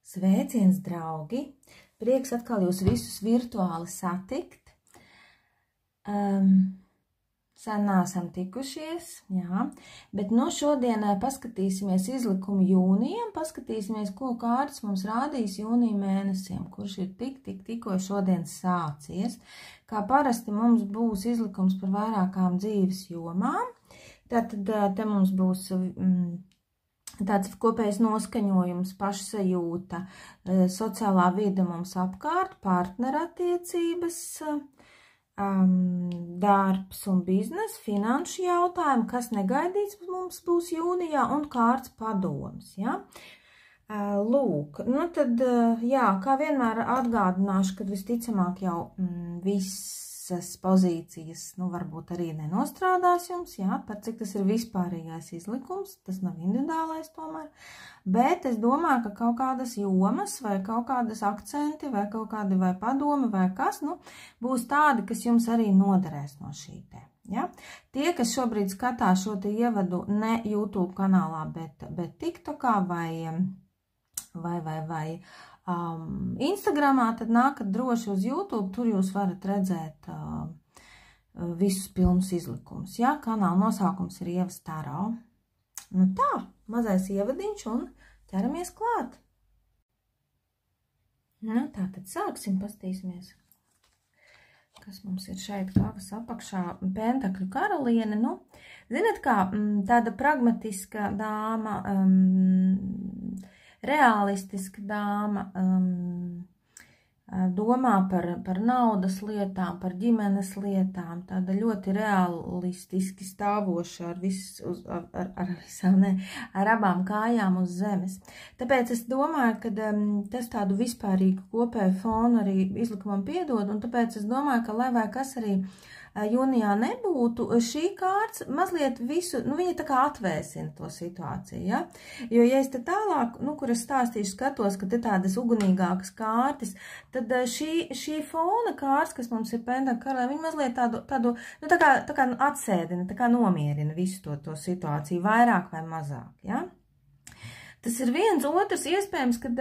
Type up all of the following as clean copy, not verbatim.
Sveiciens, draugi! Prieks atkal jūs visus virtuāli satikt. Sen neesam tikušies, jā, bet no šodien paskatīsimies izlikumu jūnijam, paskatīsimies, ko kārtas mums rādīs jūnija mēnesiem, kurš ir tikko šodien sācies. Kā parasti mums būs izlikums par vairākām dzīves jomām, tātad te mums būs tāds kopējs noskaņojums, pašsajūta, sociālā vide mums apkārt, partnerattiecības, darbs un biznes, finanšu jautājumi, kas negaidīts mums būs jūnijā, un kārtas padoms, ja? Lūk, nu tad, jā, kā vienmēr atgādināšu, ka visticamāk jau visas pozīcijas, nu varbūt arī nenostrādās jums, jā, par cik tas ir vispārīgais izlikums, tas nav individuālais tomēr, bet es domāju, ka kaut kādas jomas vai kaut kādas akcenti vai kaut kādi vai padomi vai kas, nu, būs tādi, kas jums arī noderēs no šī te. Ja? Tie, kas šobrīd skatās šo te ievadu ne YouTube kanālā, bet TikTokā vai Instagramā, tad nākat droši uz YouTube, tur jūs varat redzēt visus pilnus izlikumus. Ja? Kanāla nosaukums ir Ieva Staro. Nu tā, mazais ievadiņš un ķeramies klāt. Nu tā, tad sāksim, pastīsimies, kas mums ir šeit kavas apakšā. Pentakļu karaliene, nu, zinat kā, tāda pragmatiska dāma, realistiska dāma, domā par naudas lietām, par ģimenes lietām, tāda ļoti realistiski stāvoša ar abām kājām uz zemes. Tāpēc es domāju, ka tas tādu vispārīgu kopēju fonu arī izlikumam piedod, un tāpēc es domāju, ka lai vai kas arī jūnijā nebūtu, šī kārts mazliet visu, nu viņa tā kā atvēsina to situāciju, ja? Jo, ja es te tālāk, nu, kur es stāstīšu, skatos, ka te tādas ugunīgākas kārtas, tad šī fona kārts, kas mums ir pentakļu karaliene, viņa mazliet tādu, nu, tā kā atsēdina, tā kā nomierina visu to situāciju, vairāk vai mazāk, ja? Tas ir viens, otrs iespējams, kad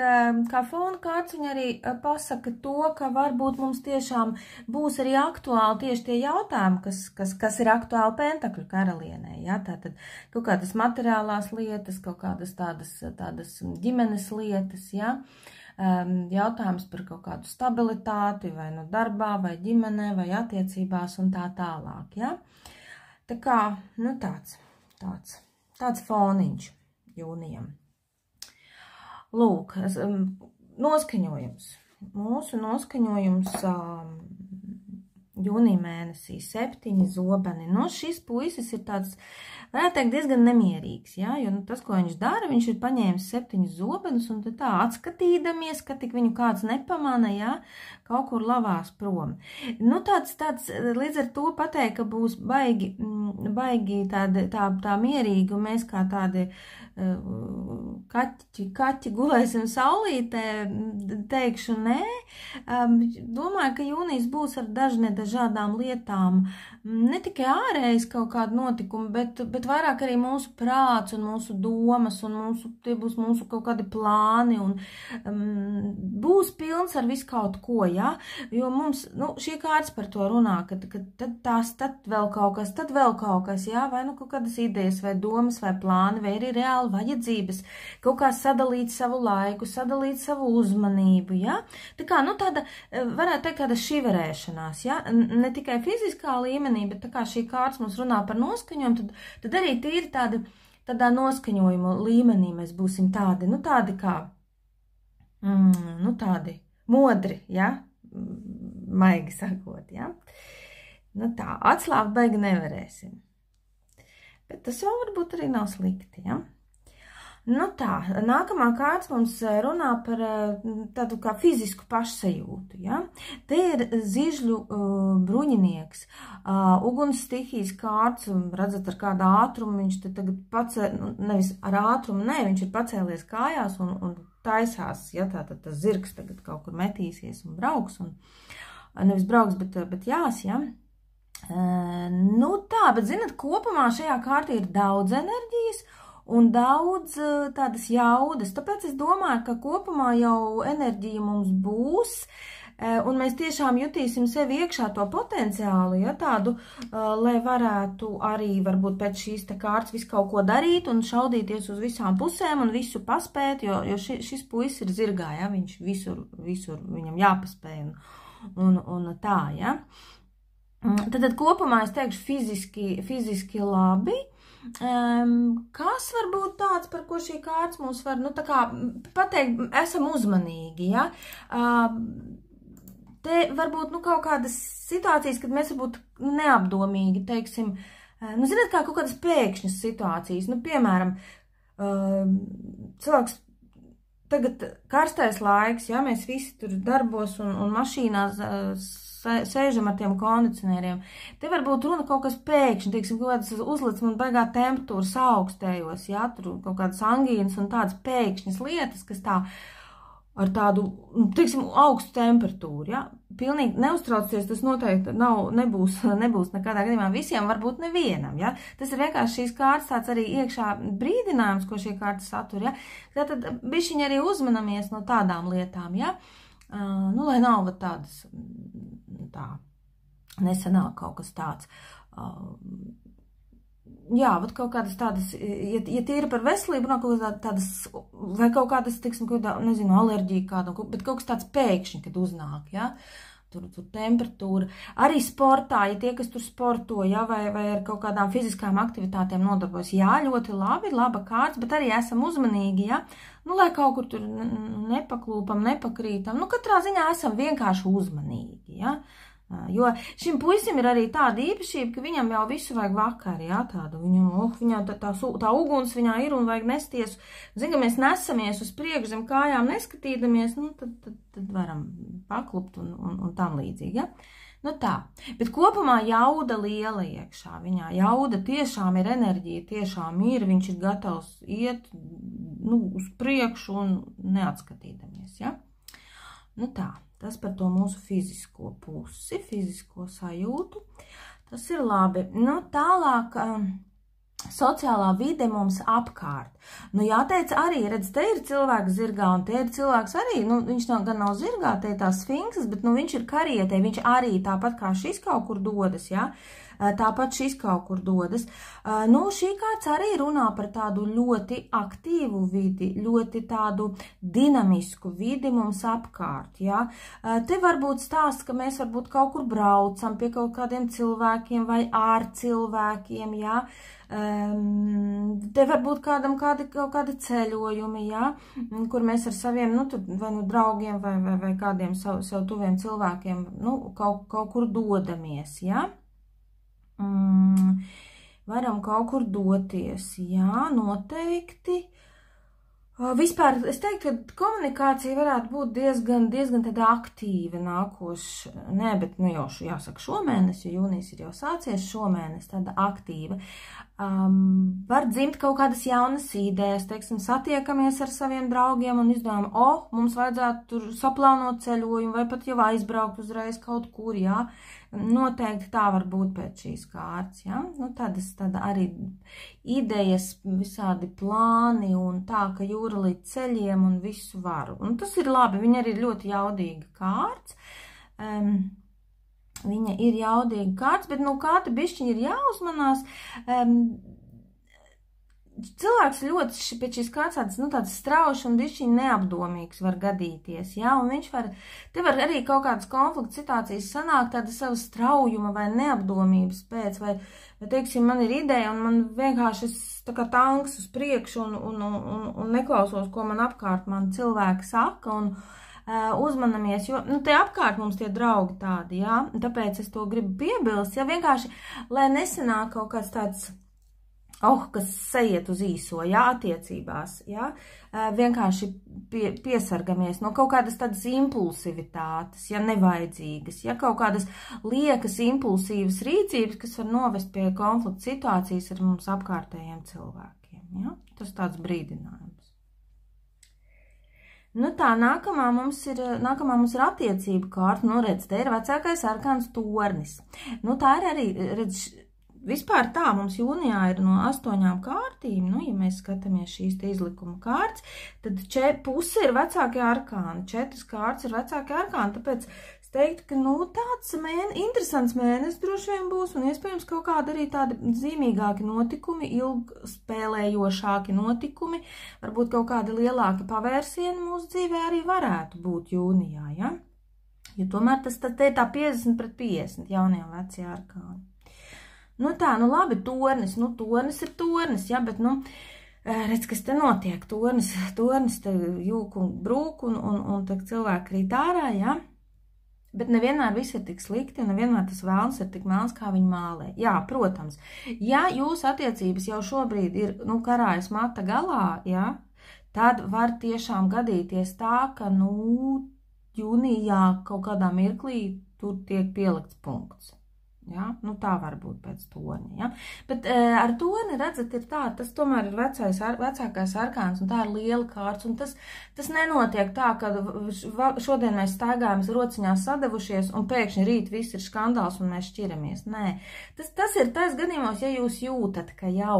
kā fona kārts viņa arī pasaka to, ka varbūt mums tiešām būs arī aktuāli tieši tie jautājumi, kas ir aktuāli pentakļu karalienē, ja? Tātad kaut kādas materiālās lietas, kaut kādas tādas ģimenes lietas, ja? Jautājums par kaut kādu stabilitāti vai nu darbā, vai ģimenē, vai attiecībās un tā tālāk, ja? Tā kā, nu tāds foniņš jūnijam. Lūk, noskaņojums. Mūsu noskaņojums jūnija mēnesī 7 zobeni. No šis puisis ir tāds, varētu teikt, diezgan nemierīgs, ja? Jo tas, ko viņš dara, viņš ir paņēmis 7 zobenus un tā atskatīdamies, ka tik viņu kāds nepamana, ja? Kaut kur lavās prom. Nu, tāds, līdz ar to pateikt, ka būs baigi tā mierīgi, un mēs kā tādi kaķi gulēsim saulītē, teikšu nē. Domāju, ka jūnijas būs ar dažādām lietām, ne tikai ārējas kaut kādu notikumu, bet vairāk arī mūsu prāts un mūsu domas, un tie būs mūsu kaut kādi plāni, un būs pilns ar visu kaut ko, ja? Jo mums, nu, šī kārts par to runā, ka tad vēl kaut kas, ja? Vai nu kaut kādas idejas, vai domas, vai plāni, vai arī reāli vajadzības, kaut kā sadalīt savu laiku, sadalīt savu uzmanību, ja? Tā kā, nu, tāda, varētu teikt, tāda šiverēšanās, ja? Ne tikai fiziskā līmenī, bet tā kā šī kārts mums runā par noskaņojumu, tad arī tīri tādā noskaņojuma līmenī mēs būsim tādi, nu, tādi kā, nu, tādi modri, ja? Maigi sakot, ja? Nu, tā, atslābt baigi nevarēsim. Bet tas jau varbūt arī nav slikti, ja? Nu tā, nākamā kārts mums runā par tādu kā fizisku pašsajūtu, ja? Te ir zižļu bruņinieks, uguns stihijas kārts, redzat ar kādu ātrumu, viņš te tagad nevis ar ātrumu, ne, viņš ir pacēlies kājās un taisās, ja tātad tas zirgs tagad kaut kur metīsies un brauks, un nevis brauks, bet jās, ja? Nu tā, bet zinat, kopumā šajā kārtī ir daudz enerģijas, un daudz tādas jaudas. Tāpēc es domāju, ka kopumā jau enerģija mums būs, un mēs tiešām jutīsim sevi iekšā to potenciālu, ja tādu, lai varētu arī varbūt pēc šīs te kārtas visu kaut ko darīt un šaudīties uz visām pusēm un visu paspēt, jo šis puisis ir zirgā, ja, viņš visur viņam jāpaspēj un tā, ja. Tad kopumā es teikšu fiziski labi. Kas var būt tāds, par ko šī kārtas mums var, nu tā kā pateikt, esam uzmanīgi, ja. Te varbūt, nu, kaut kādas situācijas, kad mēs varbūt neapdomīgi, teiksim, nu, zināt, kā kaut kādas pēkšņas situācijas, nu, piemēram, cilvēks tagad karstais laiks, ja, mēs visi tur darbos un mašīnās sēžam ar tiem kondicionieriem. Te varbūt runa kaut kas pēkšņi, teiksim, kaut kādas uzlicis un baigā temperatūras augstējos, ja, tur kaut kādas angīnas un tādas pēkšņas lietas, kas tā ar tādu, teiksim, augstu temperatūru, ja? Pilnīgi neuztraucies, tas noteikti nebūs nekādā gadījumā visiem, varbūt nevienam, ja? Tas ir vienkārši šīs kārtas tāds arī iekšā brīdinājums, ko šī kārtas satur, ja? Tātad bišķiņi arī uzmanamies no tādām lietām, ja? Nu, lai nav tādas, tā, nesanāk kaut kas tāds. Jā, vat kaut kādas tādas, ja tīri par veselību, nav kaut tādas, vai kaut kādas, teiksim, nezinu, alerģija kāda, bet kaut kas tāds pēkšņi, kad uznāk, ja, tur temperatūra. Arī sportā, ja tie, kas tur sporto, ja, vai ar kaut kādām fiziskām aktivitātēm nodarbojas, jā, ļoti labi, laba kārtas, bet arī esam uzmanīgi, ja, nu, lai kaut kur tur nepaklūpam, nepakrītam, nu, katrā ziņā esam vienkārši uzmanīgi, ja. Jo šim puisim ir arī tāda īpašība, ka viņam jau visu vajag vakar, jā, tādu, viņam tā uguns viņā ir un vajag nesties, zin, ka mēs nesamies uz priekšu zem kājām neskatīdamies, nu, tad varam paklupt un tam līdzīgi, ja? Nu tā, bet kopumā jauda liela iekšā viņā, jauda tiešām ir enerģija, tiešām ir, viņš ir gatavs iet, nu, uz priekšu un neatskatīdamies, ja? Nu tā. Tas par to mūsu fizisko pusi, fizisko sajūtu. Tas ir labi. Nu, tālāk sociālā vide mums apkārt. Nu, jāteic arī, redz, te ir cilvēks zirgā, un te ir cilvēks arī, nu, viņš gan nav zirgā, te ir tās sfinksas, bet, nu, viņš ir karietē, viņš arī tāpat kā šis kaut kur dodas, ja? Tāpat šis kaut kur dodas. Nu, šī kārts arī runā par tādu ļoti aktīvu vidi, ļoti tādu dinamisku vidi mums apkārt, ja. Te varbūt stāsts, ka mēs varbūt kaut kur braucam pie kaut kādiem cilvēkiem vai ar cilvēkiem, ja. Te varbūt kaut kādi ceļojumi, ja, kur mēs ar saviem, nu, vai nu draugiem vai kādiem sev tuviem cilvēkiem, nu, kaut kur dodamies, ja. Varam kaut kur doties, jā, noteikti. Vispār, es teiktu, ka komunikācija varētu būt diezgan tāda aktīva nākoša, nē, bet, nu, jau jāsaka šomēnes, jo jūnijas ir jau sācies šomēnes, tāda aktīva. Var dzimt kaut kādas jaunas idejas, teiksim, satiekamies ar saviem draugiem un izdomājam, mums vajadzētu tur saplānot ceļojumu vai pat jau aizbraukt uzreiz kaut kur, jā. Noteikti tā var būt pēc šīs kārtas, ja? Nu, tāda arī idejas, visādi plāni un tā, ka jūra līdz ceļiem un visu varu. Un tas ir labi, viņa arī ir ļoti jaudīga kārts. Viņa ir jaudīga kārts, bet, nu, kā te bišķiņi ir jāuzmanās. Cilvēks ļoti pēc šīs kārtas, nu, tāds straušs un bišķiņi neapdomīgs var gadīties, ja, un viņš te var arī kaut kādas konflikta situācijas sanākt tāda sava straujuma vai neapdomības pēc, vai, teiksim, man ir ideja un man vienkārši tā kā tanks uz priekšu un neklausos, ko man apkārt man cilvēki saka, un uzmanamies, jo, nu, te apkārt mums tie draugi tādi, jā, tāpēc es to gribu piebilst, ja, vienkārši, lai nesanāk kaut kāds tāds, kas saiet uz īso, jā, attiecībās, jā, vienkārši piesargamies no kaut kādas tādas impulsivitātes, ja nevajadzīgas, ja kaut kādas liekas impulsīvas rīcības, kas var novest pie konflikta situācijas ar mums apkārtējiem cilvēkiem, jā, tas tāds brīdinājums. Nu tā, nākamā mums ir attiecību kārta, nu redz, te ir vecākais arkāns tornis, nu tā ir arī, redz, vispār tā mums jūnijā ir no 8 kārtīm, nu, ja mēs skatāmies šīs te izlikuma kārtas, tad puse ir vecākie arkāni, 4 kārtas ir vecākie arkāni, tāpēc es teiktu, ka, nu, tāds interesants mēnesis droši vien būs, un iespējams kaut kādi arī tādi zīmīgāki notikumi, ilgspēlējošāki notikumi, varbūt kaut kādi lielāki pavērsieni mūsu dzīvē arī varētu būt jūnijā, ja? Jo tomēr tas tad ir tā 50 pret 50 jaunie un vecie arkāni. Nu tā, nu labi, tornis ir tornis, ja, bet, nu, redz, kas te notiek, tornis te jūk un brūk, un tad cilvēki krīt ārā, ja, bet nevienmēr viss ir tik slikti, un nevienmēr tas vēlns ir tik melns, kā viņi mālē. Jā, protams, ja jūsu attiecības jau šobrīd ir, nu, karājas mata galā, ja, tad var tiešām gadīties tā, ka, nu, jūnijā kaut kādā mirklī tur tiek pielikts punkts. Ja? Nu, tā var būt pēc toņa. Ja? Bet ar toni, redzat, ir tā, tas tomēr ir vecākais arkāns, un tā ir liela kārts, un tas nenotiek tā, ka šodien mēs staigājamies rociņās sadevušies, un pēkšņi rīt viss ir skandāls, un mēs šķiramies. Nē, tas ir tais gadījumos, ja jūs jūtat, ka jau,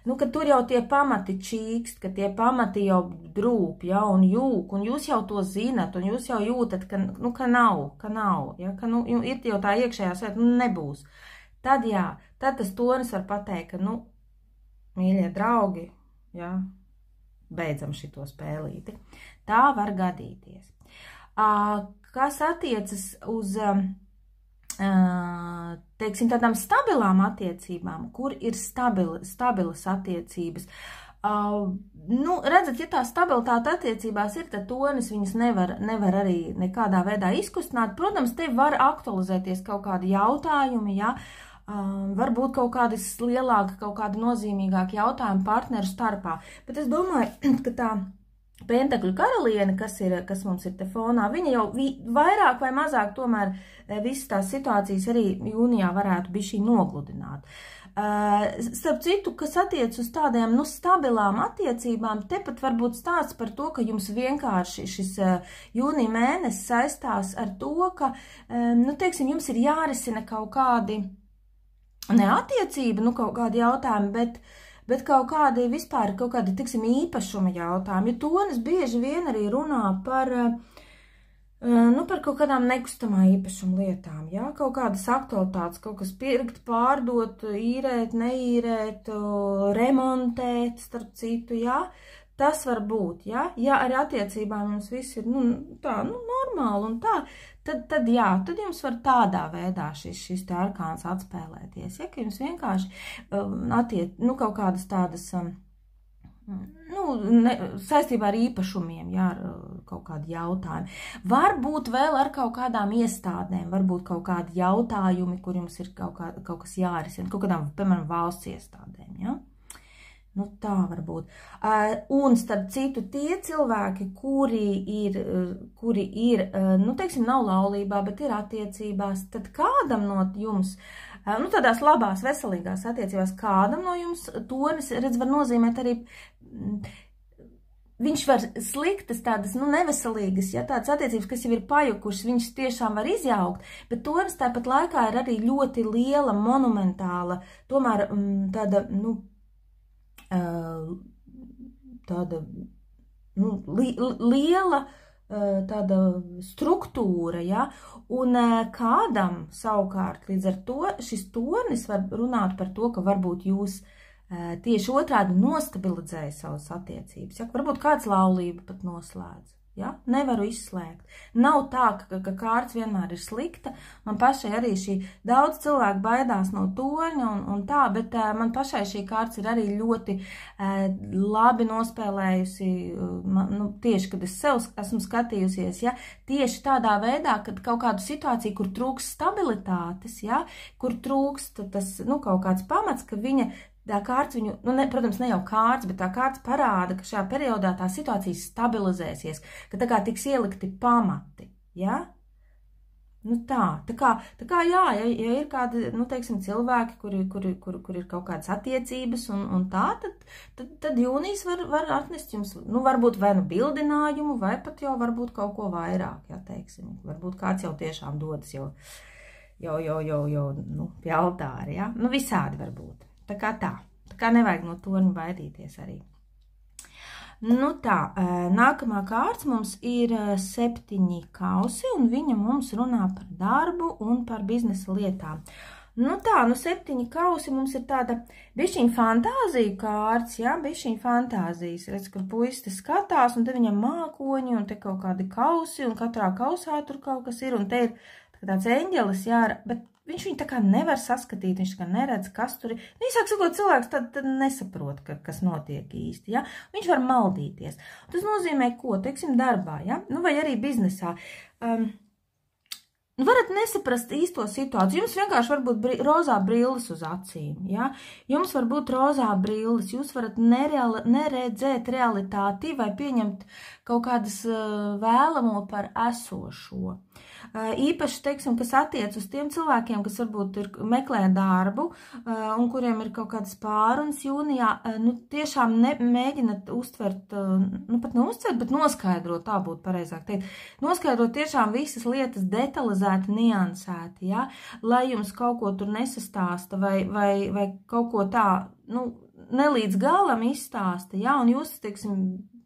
nu, ka tur jau tie pamati čīkst, ka tie pamati jau drūp, ja, un jūk, un jūs jau to zinat, un jūs jau jūtat, ka, nu, ka nav, ja, ka, nu, ir jau tā iekšējā sēta, nu, nebūs. Tad, jā, tad tas tonis var pateikt, ka, nu, mīļie draugi, jā, beidzam šito spēlīti. Tā var gadīties. Kas attiecas uz, teiksim, tādām stabilām attiecībām, kur ir stabilas attiecības, nu, redzat, ja tā stabilitāte attiecībās ir, tad tonis viņas nevar arī nekādā veidā izkustināt. Protams, te var aktualizēties kaut kādi jautājumi, ja, varbūt kaut kādi lielāki, kaut kādi nozīmīgāki jautājumi partneru starpā. Bet es domāju, ka tā Pentakļu karaliene, kas mums ir te fonā, viņa jau vairāk vai mazāk tomēr visas tās situācijas arī jūnijā varētu bišķi nogludināt. Starp citu, kas attiec uz tādiem, nu, stabilām attiecībām, tepat varbūt stāsts par to, ka jums vienkārši šis jūnija mēnesis saistās ar to, ka, nu, teiksim, jums ir jārisina kaut kādi, ne attiecība, nu, kaut kādi jautājumi, bet kaut kādi vispār, kaut kādi, tiksim, īpašuma jautājumi, jo tonis bieži vien arī runā par, nu, par kaut kādām nekustamā īpašuma lietām, jā, kaut kādas aktualitātes, kaut kas pirkt, pārdot, īrēt, neīrēt, remontēt, starp citu, jā, tas var būt, jā, ja ar attiecībām jums viss ir, nu, tā, nu, normāli un tā, tad jā, tad jums var tādā veidā šis te arkāns atspēlēties, ja, ka jums vienkārši nu, kaut kādas tādas, nu, saistībā ar īpašumiem, jā, ar kaut kādi jautājumi. Varbūt vēl ar kaut kādām iestādēm, varbūt kaut kādi jautājumi, kur jums ir kaut kas jārisina, kaut kādām, piemēram, valsts iestādēm, jā. Nu, tā var būt. Un starp citu, tie cilvēki, kuri ir, nu, teiksim, nav laulībā, bet ir attiecībās, tad kādam no jums, nu, tādās labās, veselīgās attiecībās, kādam no jums tonis, redz, var nozīmēt arī, viņš var sliktas tādas, nu, neveselīgas, ja tādas attiecības, kas jau ir pajukušas, viņš tiešām var izjaukt, bet tonis tāpat laikā ir arī ļoti liela, monumentāla, tomēr tāda, nu, tāda, nu, liela tāda struktūra, ja, un kādam savukārt līdz ar to šis tonis var runāt par to, ka varbūt jūs tieši otrādi nostabilizēja savas attiecības, ja, varbūt kāds laulību pat noslēdz. Ja? Nevaru izslēgt. Nav tā, ka kārts vienmēr ir slikta. Man pašai arī daudz cilvēku baidās no toņa un tā, bet man pašai šī kārts ir arī ļoti labi nospēlējusi, nu, tieši, kad es sev esmu skatījusies, ja? Tieši tādā veidā, kad kaut kādu situāciju, kur trūkst stabilitātes, ja? Kur trūkst tas, nu, kaut kāds pamats, ka viņa tā kārts viņu, nu, protams, ne jau kārts, bet tā kārts parāda, ka šajā periodā tā situācija stabilizēsies, ka tā kā tiks ielikti pamati, ja? Nu tā kā jā, ja ir kādi, nu, teiksim, cilvēki, kur ir kaut kādas attiecības un tā, tad jūnijas var atnest jums, nu, varbūt vai nu bildinājumu, vai pat jau varbūt kaut ko vairāk, ja, teiksim, varbūt kāds jau tiešām dodas jau nu, pie altāra, ja? Nu, visādi var būt. Tā kā nevajag no torņa baidīties arī. Nu tā, nākamā kārts mums ir 7 kausi, un viņa mums runā par darbu un par biznesa lietām. Nu tā, 7 kausi mums ir tāda bišķiņa fantāzija kārts, ja, bišķiņa fantāzijas. Redz, kur puisis skatās, un te viņam mākoņi, un te kaut kādi kausi, un katrā kausā tur kaut kas ir, un te ir tāds eņģelis, jā, bet viņš viņu tā kā nevar saskatīt, viņš tā kā neredz, kas tur ir. Nu, īsāk sakot, cilvēks tad nesaprot, kas notiek īsti, ja? Viņš var maldīties. Tas nozīmē, ko, teiksim, darbā, ja? Nu, vai arī biznesā. Varat nesaprast īsto situāciju. Jums vienkārši var būt rozā brilles uz acīm, ja? Jums var būt rozā brilles, jūs varat neredzēt realitāti vai pieņemt kaut kādas vēlamo par esošo. Īpaši, teiksim, kas attiec uz tiem cilvēkiem, kas varbūt meklē darbu un kuriem ir kaut kādas pārunas jūnijā, nu tiešām mēģināt uztvert, nu pat neuztvert, bet noskaidrot, tā būtu pareizāk teikt, noskaidrot tiešām visas lietas detalizēti, niansēti, ja, lai jums kaut ko tur nesastāsta vai kaut ko tā, nu, nelīdz galam izstāsta, ja, un jūs, teiksim,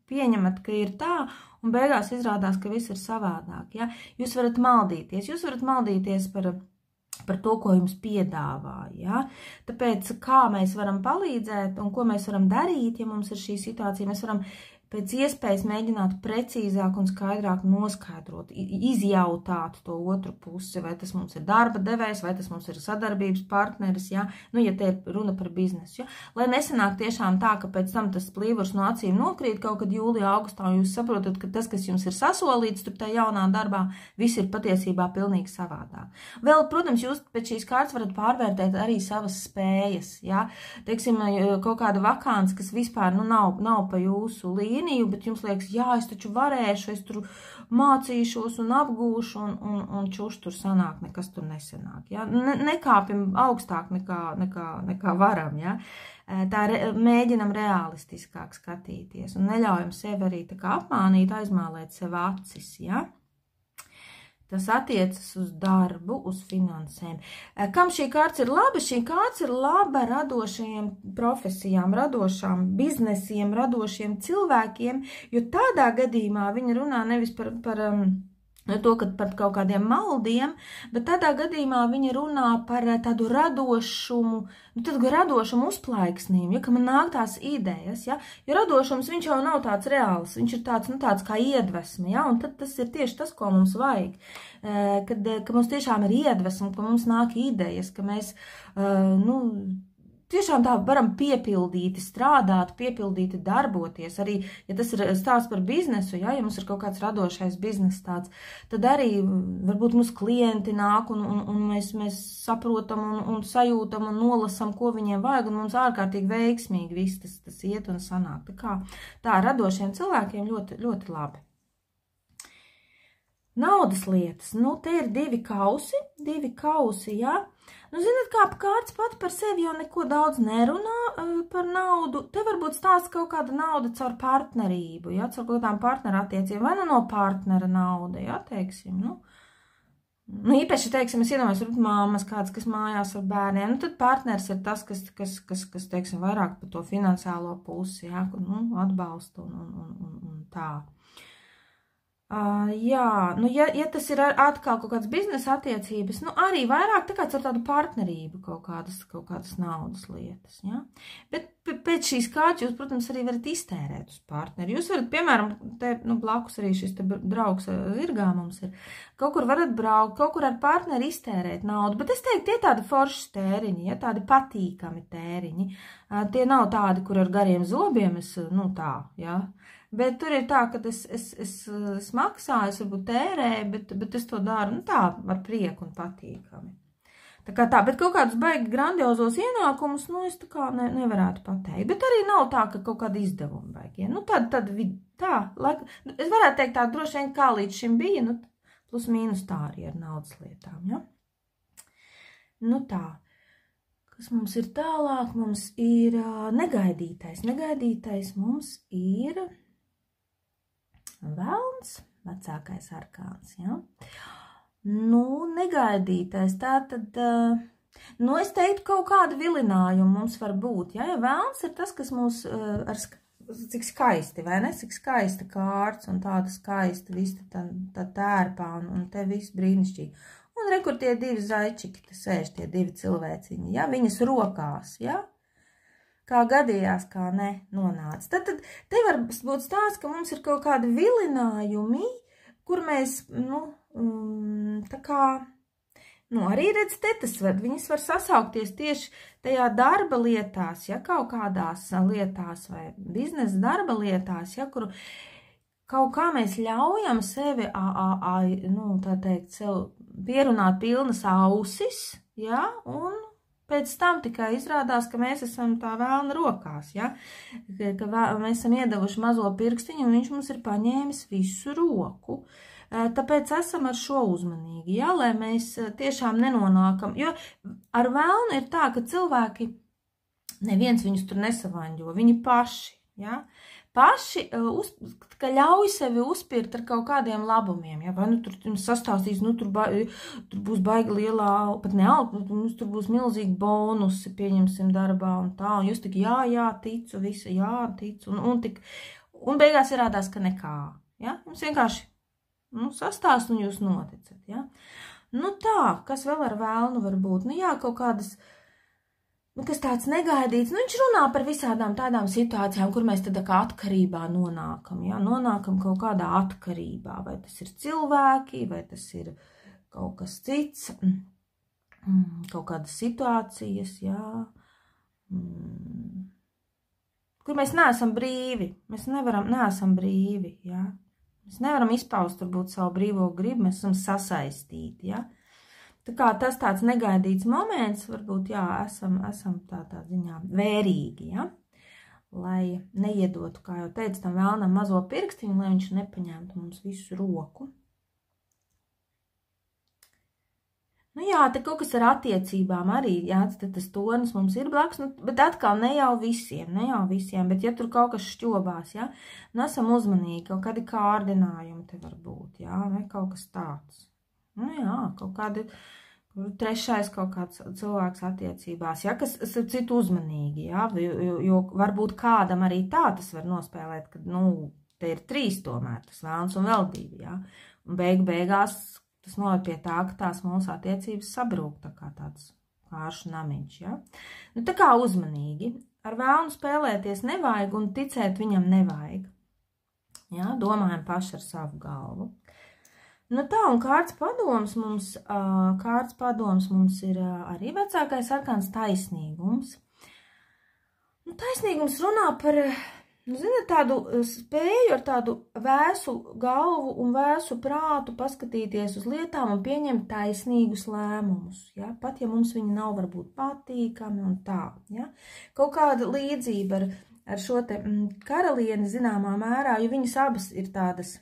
pieņemat, ka ir tā, un beigās izrādās, ka viss ir savādāk, ja? Jūs varat maldīties par to, ko jums piedāvā, ja? Tāpēc, kā mēs varam palīdzēt un ko mēs varam darīt, ja mums ir šī situācija, mēs varam pēc iespējas mēģināt precīzāk un skaidrāk noskaidrot, izjautāt to otru pusi, vai tas mums ir darba devējs, vai tas mums ir sadarbības partneris, ja? Nu, ja te ir runa par biznesu, ja? Lai nesanāk tiešām tā, ka pēc tam tas plīvurs no acīm nokrīt kaut kad jūlijā, augustā, un jūs saprotat, ka tas, kas jums ir sasolīts tur tajā jaunā darbā, viss ir patiesībā pilnīgi savādāk. Vēl, protams, jūs pēc šīs kārtas varat pārvērtēt arī savas spējas, ja? Teiksim, kaut kāda vakants, kas vispār, nu, nav pa jūsu līniju, bet jums liekas, jā, es taču varēšu, es tur mācīšos un apgūšu, un čuš tur sanāk, nekas tur nesanāk, ja? Nekāpim augstāk nekā varam, ja? Tā mēģinam realistiskāk skatīties, un neļaujam sevi arī tā kā apmānīt, aizmālēt sev acis, ja? Tas attiecas uz darbu, uz finansēm. Kam šī kārts ir laba? Šī kārts ir laba radošajiem profesijām, radošām biznesiem, radošiem cilvēkiem, jo tādā gadījumā viņi runā nevis par to, ka par kaut kādiem maldiem, bet tādā gadījumā viņi runā par tādu radošumu, radošumu uzplaiksnību, ja, ka man nāk tās idejas, ja, jo radošums viņš jau nav tāds reāls, viņš ir tāds kā iedvesme, ja, un tad tas ir tieši tas, ko mums vajag, ka mums tiešām ir iedvesme, ka mums nāk idejas, ka mēs, tiešām tā varam piepildīti strādāt, piepildīti darboties. Arī, ja tas ir stāsts par biznesu, ja mums ir kaut kāds radošais biznes tāds, tad arī varbūt mums klienti nāk un mēs saprotam un sajūtam un nolasam, ko viņiem vajag, un mums ārkārtīgi veiksmīgi viss tas iet un sanāk. Tā radošiem cilvēkiem ļoti, ļoti labi. Naudas lietas. Nu, te ir 2 kausi, ja. Nu, zināt, kā kārts pati par sevi jau neko daudz nerunā par naudu. Te varbūt stāsta kaut kāda nauda caur partnerību, ja, caur kaut kādām partnerattiecībām, vai no partnera nauda, ja, teiksim, Nu, īpaši, teiksim, es iedomājos, varbūt māmas kāds, kas mājās ar bērniem, nu, tad partners ir tas, kas teiksim, vairāk par to finansiālo pusi, ja, atbalsta un tā. Jā, nu, ja tas ir atkal kaut kāds biznesa attiecības, nu, arī vairāk tā kā ar tādu partnerību kaut kādas naudas lietas, ja? Bet pēc šīs kārtas jūs, protams, arī varat iztērēt uz partneri. Jūs varat, piemēram, te, blakus arī šis te draugs zirgā mums ir, kaut kur varat braukt, kaut kur ar partneri iztērēt naudu, bet es teiktu, tie tādi forši tēriņi, ja, tādi patīkami tēriņi, tie nav tādi, kur ar gariem zobiem tā, ja. Bet tur ir tā, ka es maksāju, es varbūt tērēju, bet es to daru, tā, ar prieku un patīkami. Tā, bet kaut kādus baigi grandiozos ienākumus, es tā kā nevarētu pateikt. Bet arī nav tā, ka kaut kāda izdevuma baigi. Ja? Es varētu teikt tā, droši vien kā līdz šim bija, plus mīnus tā arī ar naudas lietām, ja? Tā. Kas mums ir tālāk? Mums ir negaidītais. Negaidītais mums ir Velns, vecākais arkāns, ja? negaidītais. Tātad, es teiktu, kaut kāda vilinājuma mums var būt. Ja vēlns ir tas, kas mūs cik skaisti, vai ne? Cik skaista kārts un tāda skaista visi tā tērpā un te viss brīnišķīgi. Un re, kur tie divi zaičiki, te sēž tie divi cilvēciņi, ja? Viņas rokās, ja? Kā gadījās, kā ne, nonāca. Tad te var būt stāsts, ka mums ir kaut kādi vilinājumi, kur mēs, tā kā, arī redz, viņas var sasaukties tieši tajā darba lietās, ja, kaut kādās lietās vai biznesa darba lietās, ja, kur kaut kā mēs ļaujam sevi, tā teikt, sev pierunāt pilnas ausis, ja, un pēc tam tikai izrādās, ka mēs esam tā vēlna rokās, ja? Ka mēs esam iedevuši mazo pirkstiņu un viņš mums ir paņēmis visu roku. Tāpēc esam ar šo uzmanīgi, ja? Lai mēs tiešām nenonākam. Jo ar vēlnu ir tā, ka cilvēki, neviens viņus tur nesavaņģo, viņi paši, ja? Paši, ka ļauj sevi uzspirt ar kaut kādiem labumiem, ja, vai tur sastāstīs, tur būs baigi lielā, pat ne alga, tur būs milzīgi bonusi, pieņemsim darbā un tā, un jūs tik jā, ticu, visi jā, ticu, un beigās irādās, ka nekā, ja, jums vienkārši, sastāst un jūs noticat, ja. Tā, kas vēl ar vēlnu var būt, jā, kaut kādas, kas tāds negaidīts, viņš runā par visādām tādām situācijām, kur mēs tad kā atkarībā nonākam, ja? Nonākam kaut kādā atkarībā, vai tas ir cilvēki, vai tas ir kaut kas cits, kaut kādas situācijas, ja? Kur mēs neesam brīvi, neesam brīvi, ja? Mēs nevaram izpaust, varbūt, savu brīvo gribu, mēs esam sasaistīti, ja? Tā kā tas tāds negaidīts moments, varbūt, jā, esam tādā ziņā vērīgi, ja? Lai neiedotu, kā jau teicu, tam vēlnam mazo pirkstiņu, lai viņš nepaņemtu mums visu roku. Jā, te kaut kas ar attiecībām arī, jā, tas tonis mums ir blakus, bet atkal ne jau visiem, bet ja tur kaut kas šķobās, jā, esam uzmanīgi, kaut kādi kārdinājumi te var būt, jā, vai kaut kas tāds. Jā, kaut kādi trešais kaut kāds cilvēks attiecībās, ja, kas citu uzmanīgi, ja, jo varbūt kādam arī tā tas var nospēlēt, ka, te ir 3 tomēr, tas vēlns un vēl 2, ja, un beigās tas noved pie tā, ka tās mūsu attiecības sabrūk, tā kā tāds kāršu namiņš, ja. Tā kā uzmanīgi, ar vēlnu spēlēties nevajag un ticēt viņam nevajag, ja, domājam paši ar savu galvu. Tā, un kārts padoms mums ir arī vecākais arkāns taisnīgums. Taisnīgums runā par, tādu spēju ar tādu vēsu galvu un vēsu prātu paskatīties uz lietām un pieņemt taisnīgus lēmumus, ja? Pat ja mums viņi nav varbūt patīkami un tā, ja? Kaut kāda līdzība ar šo te karalieni zināmā mērā, jo viņas abas ir tādas,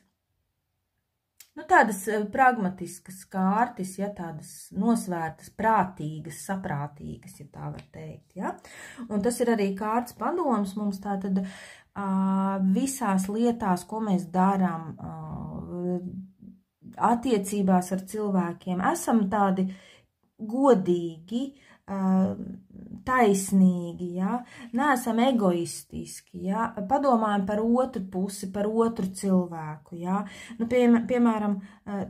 tādas pragmatiskas kārtis, ja, tādas nosvērtas, prātīgas, saprātīgas, ja tā var teikt, ja. Un tas ir arī kārts padoms mums tātad visās lietās, ko mēs darām, attiecībās ar cilvēkiem, esam tādi godīgi, taisnīgi, ja, neesam egoistiski, ja, padomājam par otru pusi, par otru cilvēku, ja, piemēram,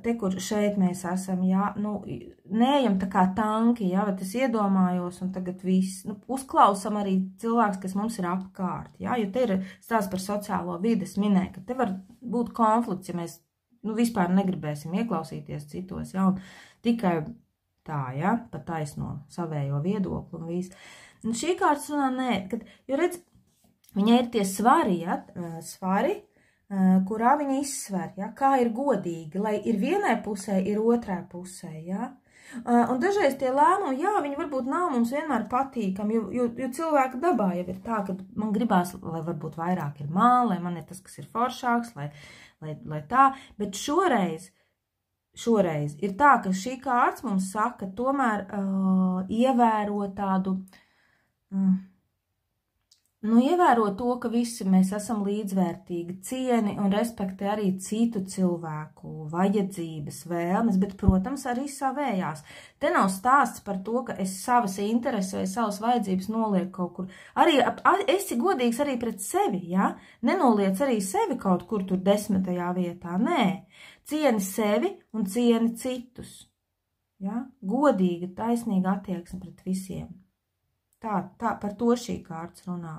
te, kur šeit mēs esam, ja, neejam tā kā tanki, ja, bet es iedomājos un tagad viss, uzklausam arī cilvēks, kas mums ir apkārt, ja, jo te ir stāsts par sociālo vidi, es minēju, ka te var būt konflikts, ja mēs, vispār negribēsim ieklausīties citos, ja, un tikai tā, ja, pa taisno savējo viedokli un visu. Šī kārtas runā, jo redz, viņai ir tie svari, ja, kurā viņa izsver, ja, kā ir godīgi, lai ir vienai pusē, ir otrai pusē, ja. Un dažreiz tie lēmumi, jā, viņi varbūt nav mums vienmēr patīkami, jo cilvēka dabā jau ir tā, ka man gribās, lai varbūt vairāk ir man, lai man ir tas, kas ir foršāks, lai tā, bet šoreiz ir tā, ka šī kārts mums saka tomēr ievēro tādu Nu, ievēro to, ka visi mēs esam līdzvērtīgi, cieni un respektē arī citu cilvēku vajadzības, vēlmes, bet, protams, arī savējās. Te nav stāsts par to, ka es savas intereses vai savas vajadzības nolieku kaut kur. Arī esi godīgs arī pret sevi, ja? Nenoliec arī sevi kaut kur tur 10. vietā, nē. Cieni sevi un cieni citus, ja? Godīga, taisnīga attieksme pret visiem. Tā par to šī kārts runā.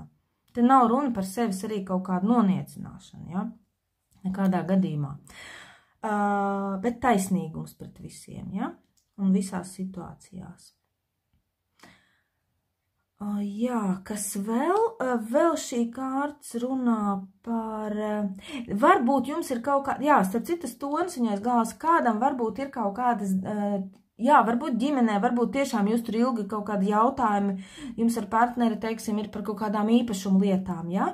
Te nav runa par sevis arī kaut kādu noniecināšanu, ja? Nekādā gadījumā. Bet taisnīgums pret visiem, ja? Un visās situācijās. Jā, kas vēl? Vēl šī kārts runā par... Varbūt jums ir kaut kā... Jā, starp citas tonas viņais galvas, kādam varbūt ir kaut kādas... Jā, varbūt ģimenē, varbūt tiešām jūs tur ilgi kaut kādi jautājumi, jums ar partneri, teiksim, ir par kaut kādām īpašumu lietām, ja?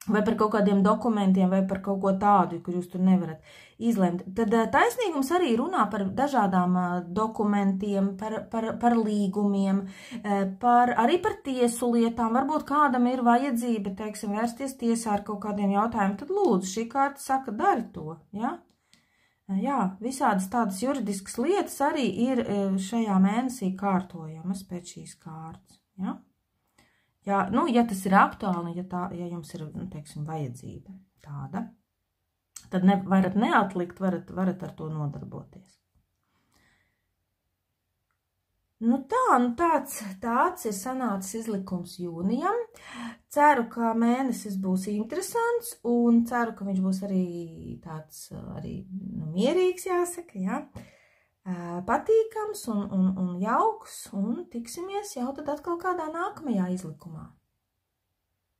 Vai par kaut kādiem dokumentiem, vai par kaut ko tādu, kur jūs tur nevarat izlemt. Tad taisnīgums arī runā par dažādām dokumentiem, par līgumiem, arī par tiesu lietām. Varbūt kādam ir vajadzība, teiksim, vērsties tiesā ar kaut kādiem jautājumiem, tad lūdzu, šī kārta saka, dari to, ja? Jā, visādas tādas juridiskas lietas arī ir šajā mēnesī kārtojamas pēc šīs kārtas, ja? Jā, nu, ja tas ir aktuāli, ja jums ir, nu, teiksim, vajadzība tāda, tad varat neatlikt, varat ar to nodarboties. Nu tāds ir sanācis izlikums jūnijam. Ceru, ka mēnesis būs interesants un ceru, ka viņš būs arī tāds mierīgs, jāsaka, ja? Patīkams un jauks un tiksimies jau tad atkal kādā nākamajā izlikumā.